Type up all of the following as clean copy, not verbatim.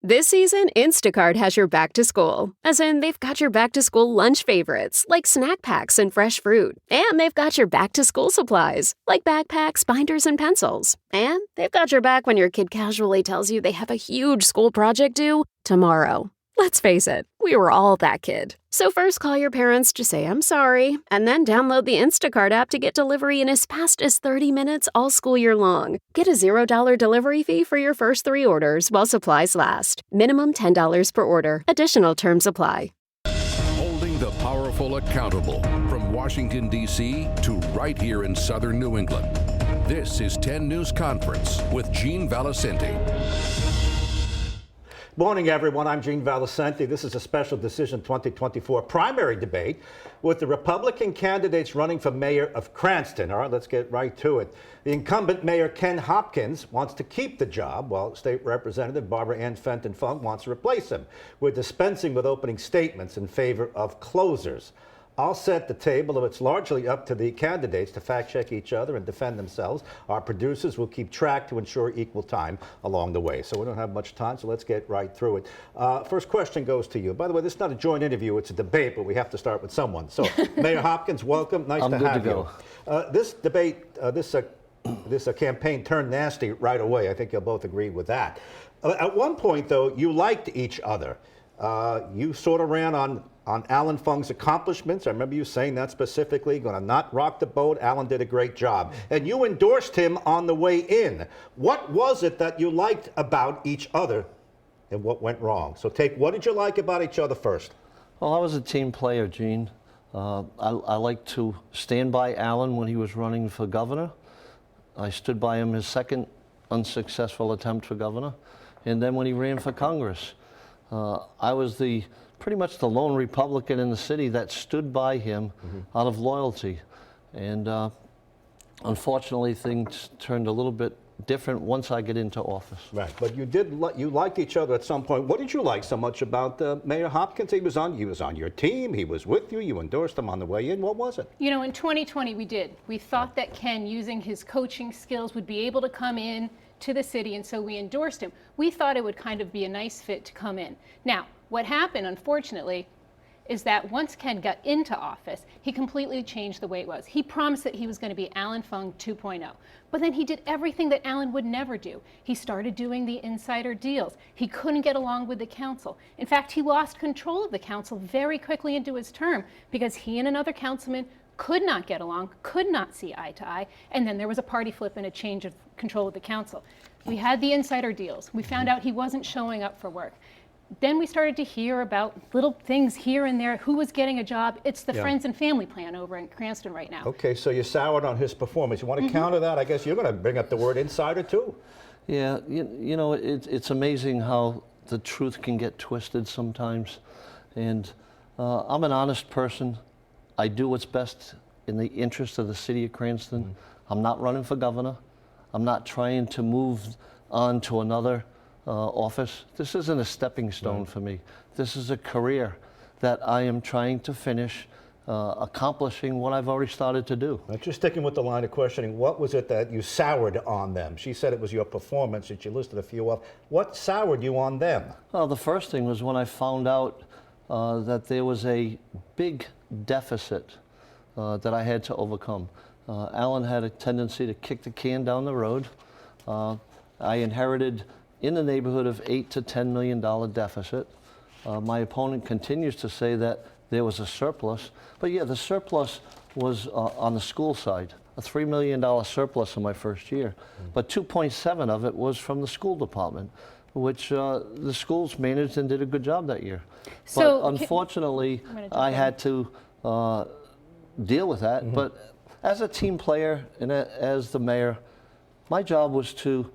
This season, Instacart has your back to school. As in, they've got your back to school lunch favorites, like snack packs and fresh fruit. And they've got your back to school supplies, like backpacks, binders, and pencils. And they've got your back when your kid casually tells you they have a huge school project due tomorrow. Let's face it, we were all that kid. So first call your parents to say I'm sorry, and then download the Instacart app to get delivery in as fast as 30 minutes all school year long. Get a $0 delivery fee for your first 3 orders while supplies last. Minimum $10 per order. Additional terms apply. Holding the powerful accountable from Washington, D.C. to right here in southern New England. This is 10 News Conference with Gene Valicenti. Morning, everyone. I'm Gene Valicenti. This is a special Decision 2024 primary debate with the Republican candidates running for mayor of Cranston. All right, let's get right to it. The incumbent Mayor Ken Hopkins wants to keep the job, while State Representative Barbara Ann Fenton-Fung wants to replace him. We're dispensing with opening statements in favor of closers. I'll set the table, though it's largely up to the candidates to fact-check each other and defend themselves. Our producers will keep track to ensure equal time along the way. So we don't have much time, so let's get right through it. First question goes to you. By the way, this is not a joint interview, it's a debate, but we have to start with someone. So, Mayor Hopkins, welcome. Nice to have you. This debate, this campaign turned nasty right away. I think you'll both agree with that. At one point, though, you liked each other. You sort of ran on Alan Fung's accomplishments. I remember you saying that specifically, going to not rock the boat. Alan did a great job. And you endorsed him on the way in. What was it that you liked about each other and what went wrong? So what did you like about each other first? Well, I was a team player, Gene. I like to stand by Alan when he was running for governor. I stood by him his second unsuccessful attempt for governor. And then when he ran for Congress, I was pretty much the lone Republican in the city that stood by him out of loyalty. And unfortunately, things turned a little bit different once I get into office. Right, but you liked each other at some point. What did you like so much about Mayor Hopkins? He was on your team, he was with you, you endorsed him on the way in. What was it? You know, in 2020 we did. We thought that Ken, using his coaching skills, would be able to come in to the city, and so we endorsed him. We thought it would kind of be a nice fit to come in. Now, what happened, unfortunately, is that once Ken got into office, he completely changed the way it was. He promised that he was going to be Alan Fung 2.0, but then he did everything that Alan would never do. He started doing the insider deals. He couldn't get along with the council. In fact, he lost control of the council very quickly into his term because he and another councilman could not get along, could not see eye to eye, and then there was a party flip and a change of control of the council. We had the insider deals. We found out he wasn't showing up for work. Then we started to hear about little things here and there, who was getting a job. It's the friends and family plan over in Cranston right now. Okay, so you soured on his performance. You want to counter that? I guess you're going to bring up the word insider too. Yeah, you know, it's amazing how the truth can get twisted sometimes. And I'm an honest person. I do what's best in the interest of the city of Cranston. I'm not running for governor. I'm not trying to move on to another office. This isn't a stepping stone for me. This is a career that I am trying to finish, accomplishing what I've already started to do. Now, just sticking with the line of questioning, what was it that you soured on them? She said it was your performance, that you listed a few of. What soured you on them? Well, the first thing was when I found out that there was a big deficit that I had to overcome. Alan had a tendency to kick the can down the road. I inherited in the neighborhood of $8 to $10 million deficit. My opponent continues to say that there was a surplus, but yeah, the surplus was on the school side, a $3 million surplus in my first year, but 2.7 of it was from the school department, which the schools managed and did a good job that year. So but unfortunately, I had to deal with that, but as a team player and as the mayor, my job was to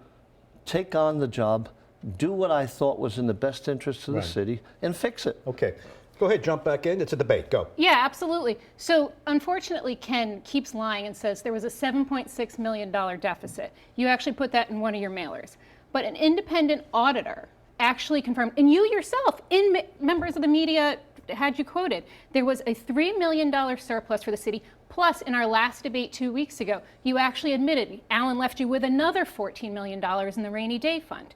take on the job, do what I thought was in the best interest of the city, and fix it. Okay. Go ahead, jump back in. It's a debate. Go. Yeah, absolutely. So unfortunately, Ken keeps lying and says there was a $7.6 million deficit. You actually put that in one of your mailers. But an independent auditor actually confirmed, and you yourself, members of the media had you quoted, there was a $3 million surplus for the city. Plus, in our last debate 2 weeks ago, you actually admitted Alan left you with another $14 million in the rainy day fund.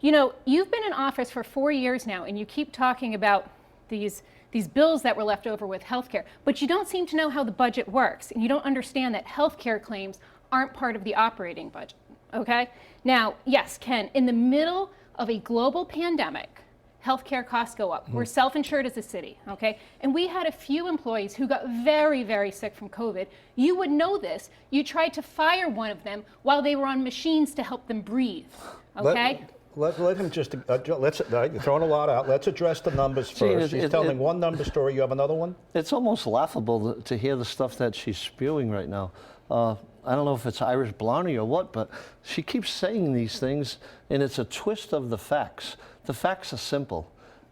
You know, you've been in office for 4 years now, and you keep talking about these bills that were left over with healthcare, but you don't seem to know how the budget works, and you don't understand that healthcare claims aren't part of the operating budget, okay? Now, yes, Ken, in the middle of a global pandemic, healthcare costs go up. We're self-insured as a city, okay? And we had a few employees who got very, very sick from COVID. You would know this. You tried to fire one of them while they were on machines to help them breathe, okay? Let him just, you're throwing a lot out. Let's address the numbers first. She's telling one number story, you have another one? It's almost laughable to hear the stuff that she's spewing right now. I don't know if it's Irish Blondie or what, but she keeps saying these things, and it's a twist of the facts. The facts are simple.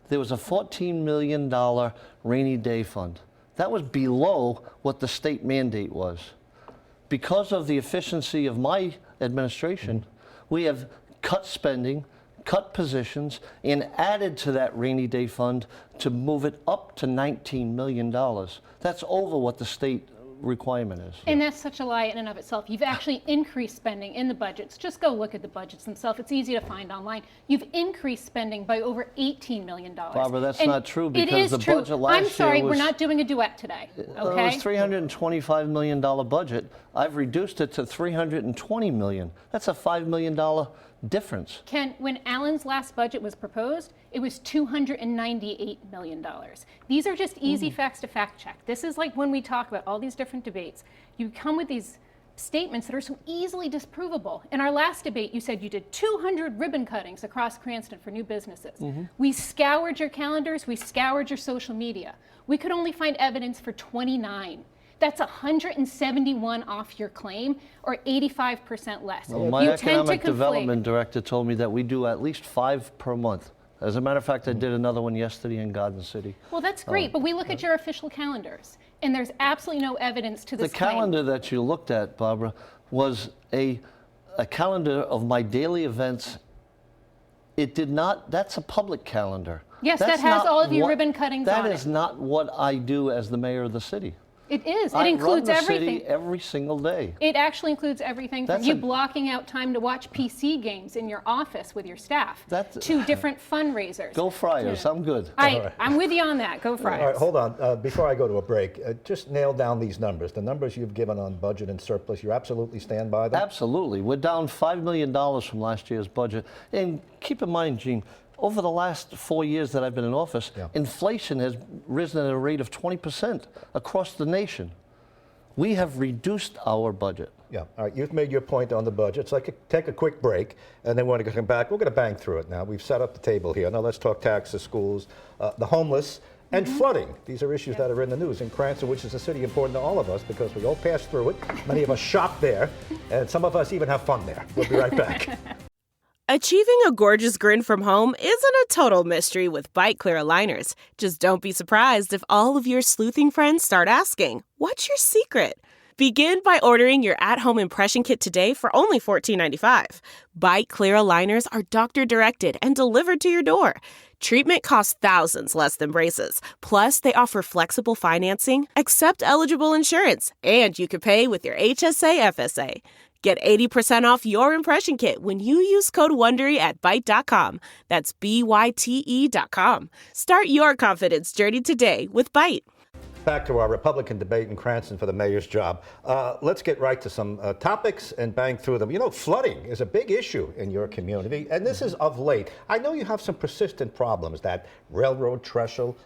There was a $14 million rainy day fund. That was below what the state mandate was. Because of the efficiency of my administration, we have cut spending, cut positions, and added to that rainy day fund to move it up to $19 million. That's over what the state requirement is. And that's such a lie in and of itself. You've actually increased spending in the budgets. Just go look at the budgets themselves. It's easy to find online. You've increased spending by over $18 million. Barbara, that's not true, because the budget last year was... I'm sorry, we're not doing a duet today, okay? It was $325 million budget. I've reduced it to $320 million. That's a $5 million difference. Ken, when Alan's last budget was proposed, it was $298 million. These are just easy facts to fact check. This is like when we talk about all these different debates, you come with these statements that are so easily disprovable. In our last debate, you said you did 200 ribbon cuttings across Cranston for new businesses. We scoured your calendars, we scoured your social media. We could only find evidence for 29. That's 171 off your claim, or 85% less. Well, my economic development director told me that we do at least 5 per month. As a matter of fact, I did another one yesterday in Garden City. Well, that's great, but we look at your official calendars, and there's absolutely no evidence to this claim. The calendar that you looked at, Barbara, was a calendar of my daily events. It did not, that's a public calendar. Yes, that has all of your ribbon cuttings on it. That is not what I do as the mayor of the city. It is. It includes everything. I run the city every single day. It actually includes everything from you blocking out time to watch PC games in your office with your staff to different fundraisers. Go Friars. I'm good. I'm with you on that. Go Friars. All right, hold on. Before I go to a break, just nail down these numbers. The numbers you've given on budget and surplus, you absolutely stand by them? Absolutely. We're down $5 million from last year's budget. And keep in mind, Gene, over the last 4 years that I've been in office, inflation has risen at a rate of 20% across the nation. We have reduced our budget. Yeah, all right, you've made your point on the budget, so I could take a quick break, and then when we come back, we're going to bang through it now. We've set up the table here. Now let's talk taxes, schools, the homeless, and flooding. These are issues that are in the news in Cranston, which is a city important to all of us because we all pass through it. Many of us shop there, and some of us even have fun there. We'll be right back. Achieving a gorgeous grin from home isn't a total mystery with Bite Clear aligners. Just don't be surprised if all of your sleuthing friends start asking, "What's your secret?" Begin by ordering your at-home impression kit today for only $14.95. Bite Clear aligners are doctor-directed and delivered to your door. Treatment costs thousands less than braces. Plus, they offer flexible financing, accept eligible insurance, and you can pay with your HSA FSA. Get 80% off your impression kit when you use code WONDERY at Byte.com. That's BYTE.com. Start your confidence journey today with Byte. Back to our Republican debate in Cranston for the mayor's job. Let's get right to some topics and bang through them. You know, flooding is a big issue in your community, and this is of late. I know you have some persistent problems, that railroad trestle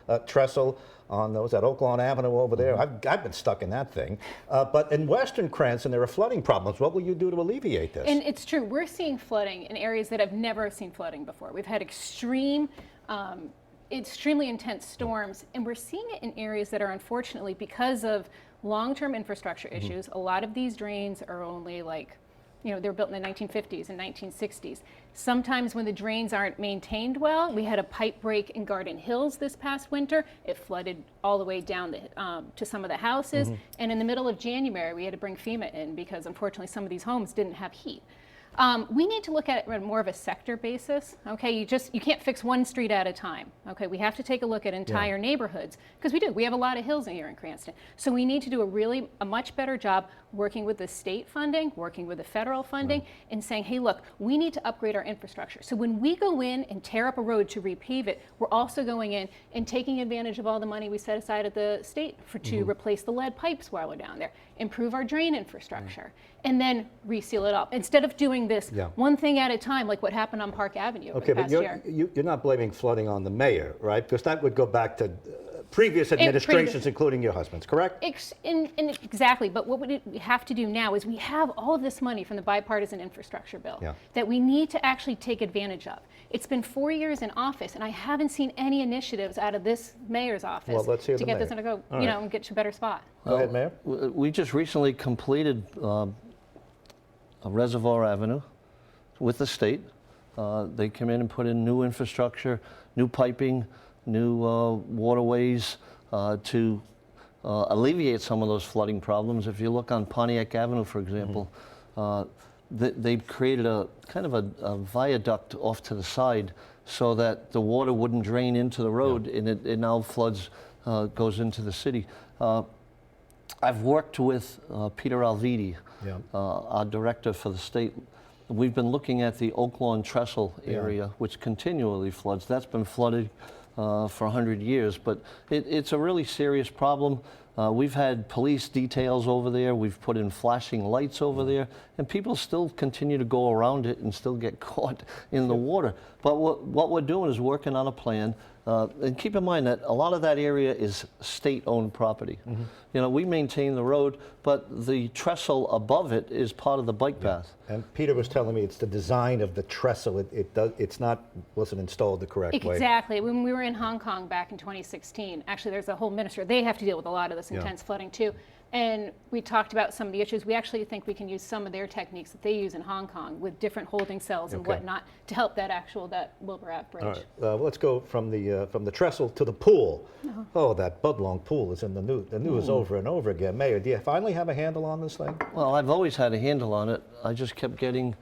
on those at Oak Lawn Avenue over there. I've been stuck in that thing. But in Western Cranston, there are flooding problems. What will you do to alleviate this? And it's true. We're seeing flooding in areas that have never seen flooding before. We've had extremely intense storms, and we're seeing it in areas that are, unfortunately, because of long-term infrastructure issues. A lot of these drains are only they're built in the 1950s and 1960s. Sometimes when the drains aren't maintained well, we had a pipe break in Garden Hills this past winter. It flooded all the way down to some of the houses. And in the middle of January, we had to bring FEMA in because, unfortunately, some of these homes didn't have heat. We need to look at it on more of a sector basis. Okay, you can't fix one street at a time. Okay, we have to take a look at entire neighborhoods, because we have a lot of hills in here in Cranston. So we need to do a much better job working with the state funding, working with the federal funding, and saying, hey, look, we need to upgrade our infrastructure. So when we go in and tear up a road to repave it, we're also going in and taking advantage of all the money we set aside at the state to replace the lead pipes while we're down there, improve our drain infrastructure, and then reseal it up. Instead of doing this one thing at a time, like what happened on Park Avenue over the past year. You're not blaming flooding on the mayor, right? Because that would go back to previous administrations, including your husband's, correct? Exactly, but what we have to do now is we have all of this money from the bipartisan infrastructure bill that we need to actually take advantage of. It's been 4 years in office, and I haven't seen any initiatives out of this mayor's office to get this in and get to a better spot. Go ahead, Mayor. We just recently completed a Reservoir Avenue with the state. They came in and put in new infrastructure, new piping, new waterways to alleviate some of those flooding problems. If you look on Pontiac Avenue, for example, they've created a kind of a viaduct off to the side so that the water wouldn't drain into the road, and it now floods, goes into the city. I've worked with Peter Alvidi, our director for the state. We've been looking at the Oak Lawn Trestle area, which continually floods. That's been flooded for 100 years, but it's a really serious problem. We've had police details over there. We've put in flashing lights over there, and people still continue to go around it and still get caught in the water. But what we're doing is working on a plan. And keep in mind that a lot of that area is state-owned property. You know, we maintain the road, but the trestle above it is part of the bike path. And Peter was telling me it's the design of the trestle. Wasn't installed the correct way. Exactly. When we were in Hong Kong back in 2016, actually there's a whole minister. They have to deal with a lot of this intense flooding too. And we talked about some of the issues. We actually think we can use some of their techniques that they use in Hong Kong with different holding cells and whatnot to help that Wilbur Ave bridge. All right. Let's go from the trestle to the pool. Oh, that Budlong pool is in the news. The news over and over again. Mayor, do you finally have a handle on this thing? Well, I've always had a handle on it. I just kept getting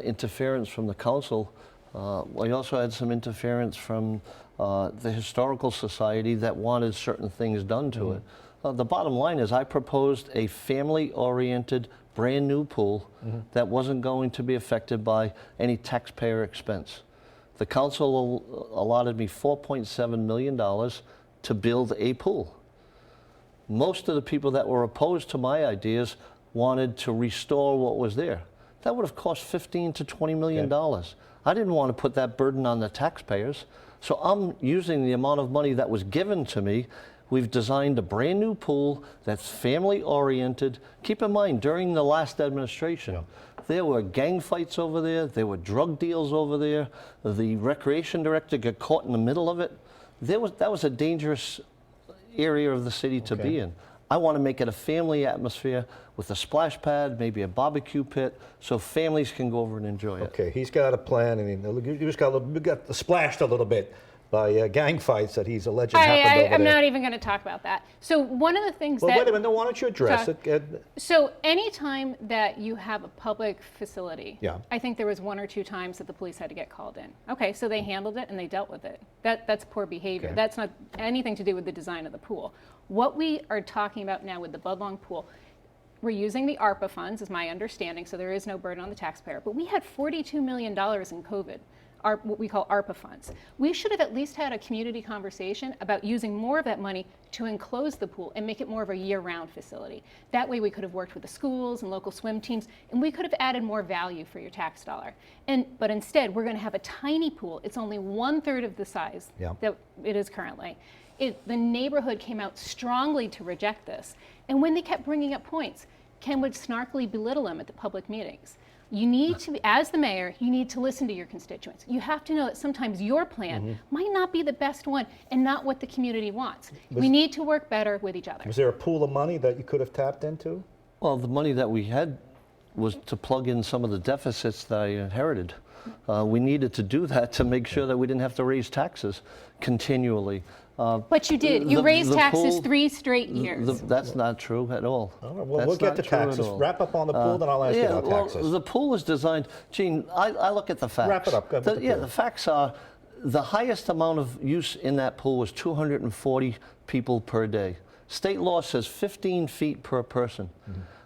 interference from the council. I also had some interference from the Historical Society that wanted certain things done to it. The bottom line is I proposed a family-oriented, brand-new pool that wasn't going to be affected by any taxpayer expense. The council allotted me $4.7 million to build a pool. Most of the people that were opposed to my ideas wanted to restore what was there. That would have cost $15 to $20 million. I didn't want to put that burden on the taxpayers, so I'm using the amount of money that was given to me. We've designed a brand new pool that's family oriented. Keep in mind, during the last administration, there were gang fights over there were drug deals over there, the recreation director got caught in the middle of it. That was a dangerous area of the city to be in. I want to make it a family atmosphere with a splash pad, maybe a barbecue pit, so families can go over and enjoy it. Okay, he's got a plan, and you just got splashed a little bit by gang fights that he's alleged happened over there. I'm not even going to talk about that. So one of the things wait a minute, why don't you address it? So anytime that you have a public facility, I think there was 1 or 2 times that the police had to get called in. Okay, so they handled it and they dealt with it. That's poor behavior. That's not anything to do with the design of the pool. What we are talking about now with the Budlong pool, we're using the ARPA funds, is my understanding, so there is no burden on the taxpayer. But we had $42 million in COVID. What we call ARPA funds. We should have at least had a community conversation about using more of that money to enclose the pool and make it more of a year-round facility. That way we could have worked with the schools and local swim teams, and we could have added more value for your tax dollar. But instead, we're going to have a tiny pool. It's only 1/3 of the size that it is currently. The neighborhood came out strongly to reject this. And when they kept bringing up points, Ken would snarkily belittle them at the public meetings. You need to, as the mayor, you need to listen to your constituents. You have to know that sometimes your plan might not be the best one and not what the community wants. We need to work better with each other. Was there a pool of money that you could have tapped into? Well, the money that we had was to plug in some of the deficits that I inherited. We needed to do that to make sure that we didn't have to raise taxes continually. But you did. You raised taxes 3 straight years. That's not true at all. All right, well, we'll get to taxes. Wrap up on the pool, then I'll ask you about taxes. Well, the pool is designed, Gene, I look at the facts. Wrap it up. Go with the pool. The facts are the highest amount of use in that pool was 240 people per day. State law says 15 feet per person.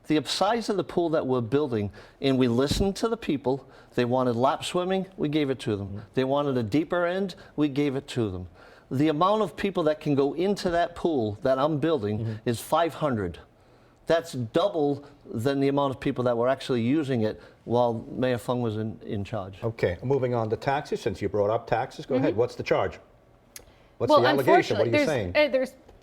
The size of the pool that we're building, and we listened to the people. They wanted lap swimming, we gave it to them. They wanted a deeper end, we gave it to them. The amount of people that can go into that pool that I'm building is 500. That's double than the amount of people that were actually using it while Mayor Fung was in charge. Okay, moving on to taxes. Since you brought up taxes, go ahead. What's the charge? What's the allegation? What are you saying?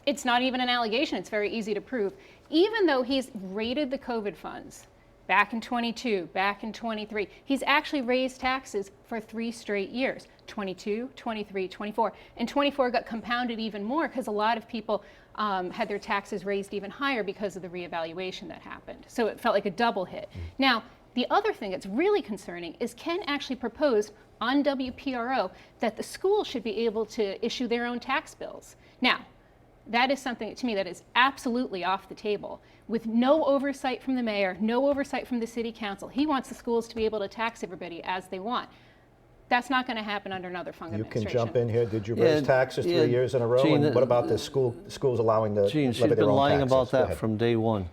It's not even an allegation. It's very easy to prove. Even though he's raided the COVID funds back in 22, back in 23, he's actually raised taxes for 3 straight years, 22, 23, 24. And 24 got compounded even more because a lot of people had their taxes raised even higher because of the reevaluation that happened. So it felt like a double hit. Now, the other thing that's really concerning is Ken actually proposed on WPRO that the school should be able to issue their own tax bills. Now, that is something to me that is absolutely off the table. With no oversight from the mayor, no oversight from the city council. He wants the schools to be able to tax everybody as they want. That's not going to happen under another Fung administration. You can jump in here. Did you raise taxes 3 years in a row? Gene, and what about the schools allowing the Gene, levy she's their been own lying taxes? about that from day one.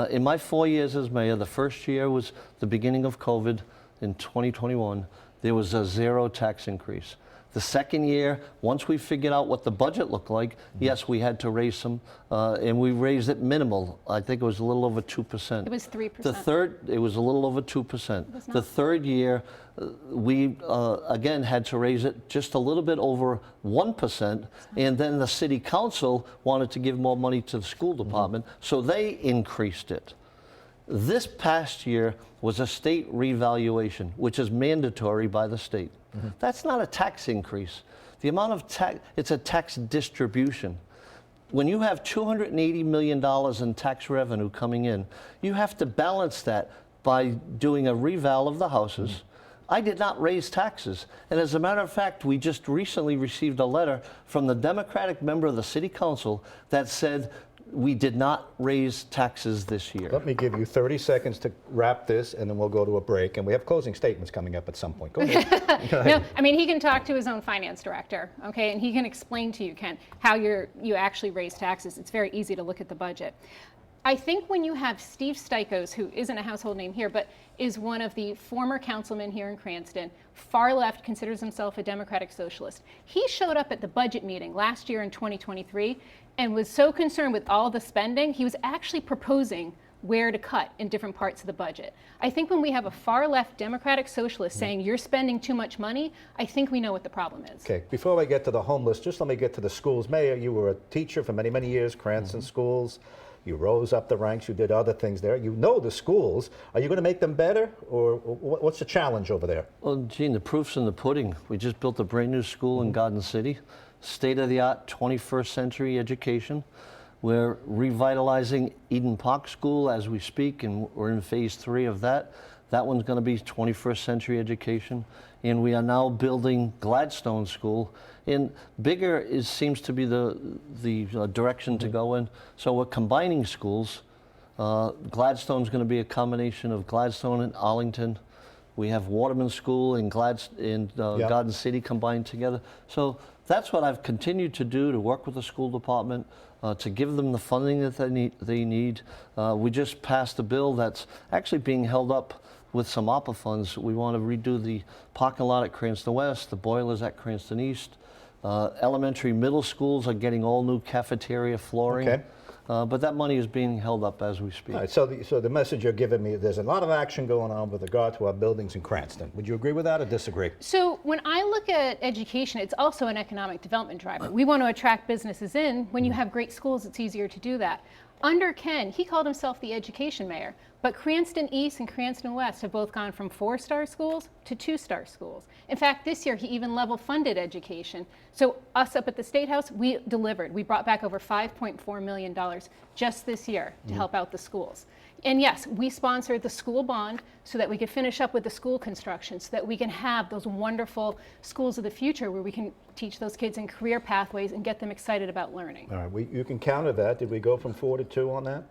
In my 4 years as mayor, the first year was the beginning of COVID in 2021. There was a 0 tax increase. The second year, once we figured out what the budget looked like, yes, we had to raise some, and we raised it minimal. I think it was a little over 2%. It was 3%. The third, it was a little over 2%. The third year, we again had to raise it just a little bit over 1%, and then the city council wanted to give more money to the school department, so they increased it. This past year was a state revaluation, which is mandatory by the state. That's not a tax increase. The amount of tax, it's a tax distribution. When you have $280 million in tax revenue coming in, you have to balance that by doing a reval of the houses. I did not raise taxes. And as a matter of fact, we just recently received a letter from the Democratic member of the City Council that said we did not raise taxes this year. Let me give you 30 seconds to wrap this, and then we'll go to a break. And we have closing statements coming up at some point. Go ahead. No, I mean, he can talk to his own finance director, okay? And he can explain to you, Ken, how you actually raise taxes. It's very easy to look at the budget. I think when you have Steve Stikos, who isn't a household name here, but is one of the former councilmen here in Cranston, far left, considers himself a Democratic Socialist. He showed up at the budget meeting last year in 2023 and was so concerned with all the spending, he was actually proposing where to cut in different parts of the budget. I think when we have a far left Democratic Socialist saying you're spending too much money, I think we know what the problem is. Okay, before I get to the homeless, just let me get to the schools. Mayor, you were a teacher for many, many years, Cranston schools. You rose up the ranks, you did other things there. You know the schools. Are you going to make them better, or what's the challenge over there? Well, Gene, the proof's in the pudding. We just built a brand new school in Garden City, state-of-the-art 21st century education. We're revitalizing Eden Park School as we speak, and we're in phase 3 of that. That one's going to be 21st century education. And we are now building Gladstone School. And bigger seems to be the direction to go in. So we're combining schools. Gladstone's going to be a combination of Gladstone and Arlington. We have Waterman School and Garden City combined together. So that's what I've continued to do, to work with the school department, to give them the funding that they need. We just passed a bill that's actually being held up with some ARPA funds. We want to redo the parking lot at Cranston West, the boilers at Cranston East. Elementary, middle schools are getting all new cafeteria flooring. Okay. But that money is being held up as we speak. All right, so the message you're giving me, there's a lot of action going on with regard to our buildings in Cranston. Would you agree with that or disagree? So when I look at education, it's also an economic development driver. We want to attract businesses in. When you have great schools, it's easier to do that. Under Ken, he called himself the education mayor, but Cranston East and Cranston West have both gone from 4-star schools to 2-star schools. In fact, this year he even level funded education. So us up at the State House, we delivered. We brought back over $5.4 million just this year to help out the schools. And yes, we sponsored the school bond so that we could finish up with the school construction, so that we can have those wonderful schools of the future where we can teach those kids in career pathways and get them excited about learning. All right, you can counter that. Did we go from 4 to 2 on that?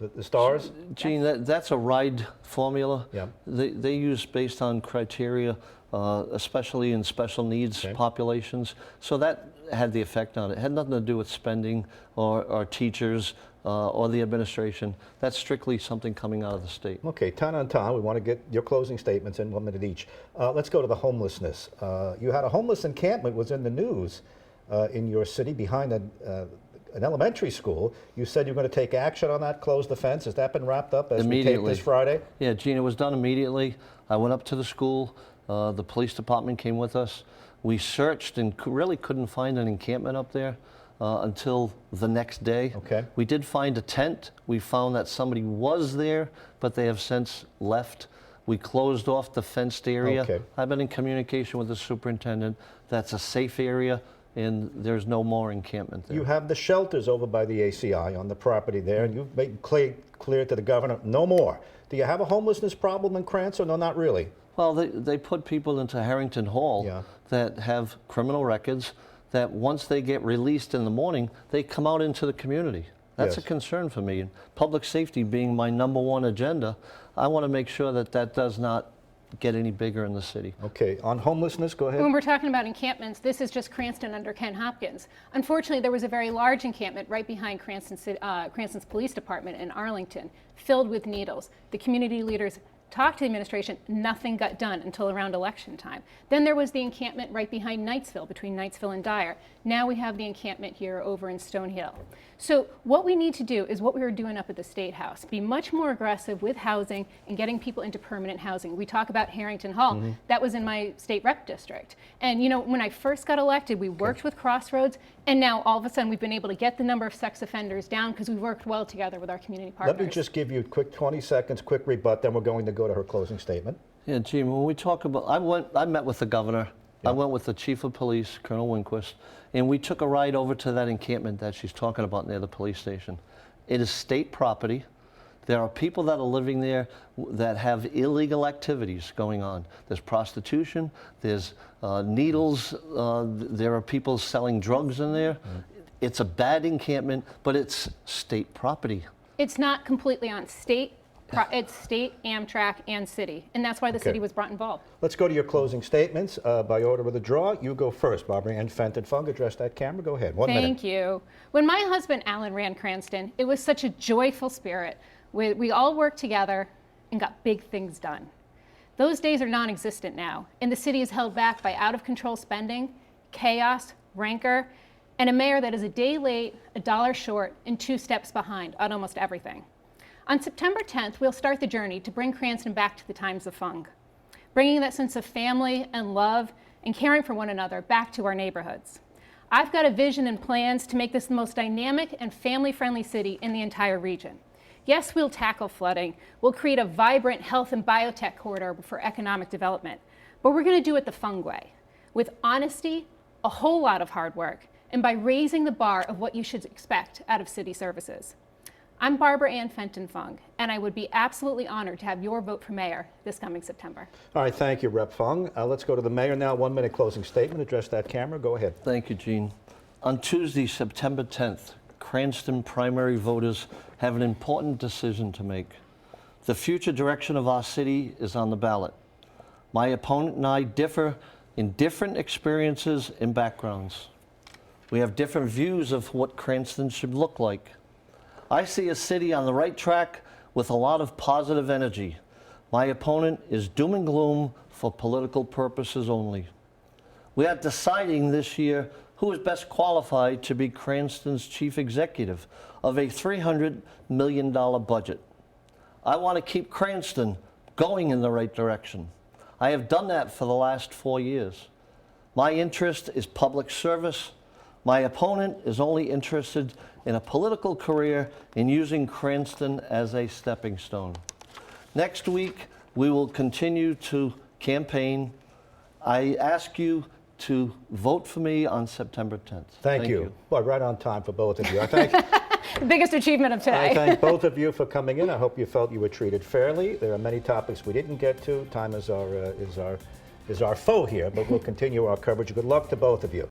The stars? Gene, that's a RIDE formula. Yeah. They use based on criteria, especially in special needs populations. So that had the effect on it. It had nothing to do with spending or teachers or the administration. That's strictly something coming out of the state. Okay, ton on ton. We want to get your closing statements in 1 minute each. Let's go to the homelessness. You had a homeless encampment was in the news in your city behind an elementary school. You said you're going to take action on that, close the fence. Has that been wrapped up as we tape this Friday? Yeah, Gene, it was done immediately. I went up to the school. The police department came with us. We searched and really couldn't find an encampment up there until the next day. Okay. We did find a tent. We found that somebody was there, but they have since left. We closed off the fenced area. Okay. I've been in communication with the superintendent. That's a safe area, and there's no more encampment there. You have the shelters over by the ACI on the property there, and you've made clear to the governor, no more. Do you have a homelessness problem in Cranston? No, not really. Well, they put people into Harrington Hall that have criminal records that once they get released in the morning, they come out into the community. That's a concern for me. And public safety being my #1 agenda, I want to make sure that that does not get any bigger in the city. Okay, on homelessness, go ahead. When we're talking about encampments, this is just Cranston under Ken Hopkins. Unfortunately, there was a very large encampment right behind Cranston's police department in Arlington, filled with needles. The community leaders talked to the administration, nothing got done until around election time. Then there was the encampment right behind Knightsville, between Knightsville and Dyer. Now we have the encampment here over in Stone Hill. So what we need to do is what we were doing up at the State House, be much more aggressive with housing and getting people into permanent housing. We talk about Harrington Hall. That was in my state rep district. And you know, when I first got elected, we worked with Crossroads, and now all of a sudden we've been able to get the number of sex offenders down because we worked well together with our community partners. Let me just give you a quick 20 seconds, quick rebut, then we're going to go to her closing statement. Yeah, Gene, when we talk about, I met with the governor. I went with the chief of police, Colonel Winquist, and we took a ride over to that encampment that she's talking about near the police station. It is state property. There are people that are living there that have illegal activities going on. There's prostitution, there's needles, there are people selling drugs in there. It's a bad encampment, but it's state property. It's not completely on state. It's state, Amtrak, and city, and that's why the city was brought involved. Let's go to your closing statements. By order of the draw, you go first. Barbara Ann Fenton-Fung, address that camera. Go ahead. 1 minute. Thank you. When my husband Alan ran Cranston, it was such a joyful spirit. We all worked together and got big things done. Those days are non-existent now, and the city is held back by out-of-control spending, chaos, rancor, and a mayor that is a day late, a dollar short, and 2 steps behind on almost everything. On September 10th, we'll start the journey to bring Cranston back to the times of Fung, bringing that sense of family and love and caring for one another back to our neighborhoods. I've got a vision and plans to make this the most dynamic and family-friendly city in the entire region. Yes, we'll tackle flooding. We'll create a vibrant health and biotech corridor for economic development, but we're going to do it the Fung way, with honesty, a whole lot of hard work, and by raising the bar of what you should expect out of city services. I'm Barbara Ann Fenton-Fung, and I would be absolutely honored to have your vote for mayor this coming September. All right, thank you, Rep. Fung. Let's go to the mayor now. 1 minute closing statement. Address that camera. Go ahead. Thank you, Gene. On Tuesday, September 10th, Cranston primary voters have an important decision to make. The future direction of our city is on the ballot. My opponent and I differ in different experiences and backgrounds. We have different views of what Cranston should look like. I see a city on the right track with a lot of positive energy. My opponent is doom and gloom for political purposes only. We are deciding this year who is best qualified to be Cranston's chief executive of a $300 million budget. I want to keep Cranston going in the right direction. I have done that for the last 4 years. My interest is public service. My opponent is only interested in a political career in using Cranston as a stepping stone. Next week, we will continue to campaign. I ask you to vote for me on September 10th. Thank you. Well, right on time for both of you. I thank The biggest achievement of today. I thank both of you for coming in. I hope you felt you were treated fairly. There are many topics we didn't get to. Time is our foe here, but we'll continue our coverage. Good luck to both of you.